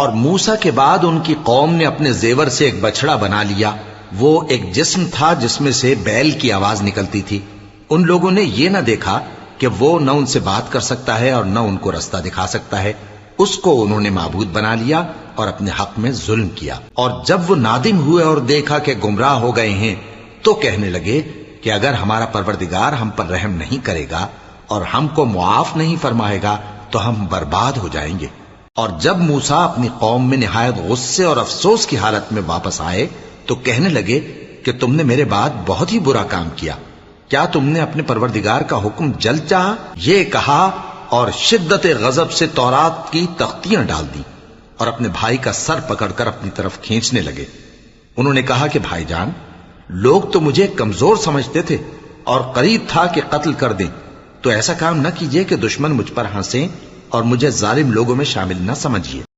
और मूसा के बाद उनकी कौम ने अपने जेवर से एक बछड़ा बना लिया। वो एक जिस्म था जिसमें से बैल की आवाज निकलती थी। उन लोगों ने ये न देखा कि वो न उनसे बात कर सकता है और न उनको रास्ता दिखा सकता है। उसको उन्होंने माबूद बना लिया और अपने हक में जुल्म किया। और जब वो नादिम हुए और देखा कि गुमराह हो गए हैं, तो कहने लगे कि अगर हमारा परवरदिगार हम पर रहम नहीं करेगा और हमको मुआफ नहीं फरमाएगा तो हम बर्बाद हो जाएंगे। और जब मूसा अपनी कौम में निहायत गुस्से और अफसोस की हालत में वापस आए तो कहने लगे कि तुमने मेरे बाद बहुत ही बुरा काम किया। क्या तुमने अपने परवरदिगार का हुक्म जल्द चाहा? ये कहा और शिद्दत गजब से तौरात की तख्तियां डाल दी और अपने भाई का सर पकड़कर अपनी तरफ खींचने लगे। उन्होंने कहा कि भाईजान, लोग तो मुझे कमजोर समझते थे और करीब था कि कत्ल कर दें, तो ऐसा काम न कीजिए कि दुश्मन मुझ पर हंसे और मुझे जालिम लोगों में शामिल न समझिए।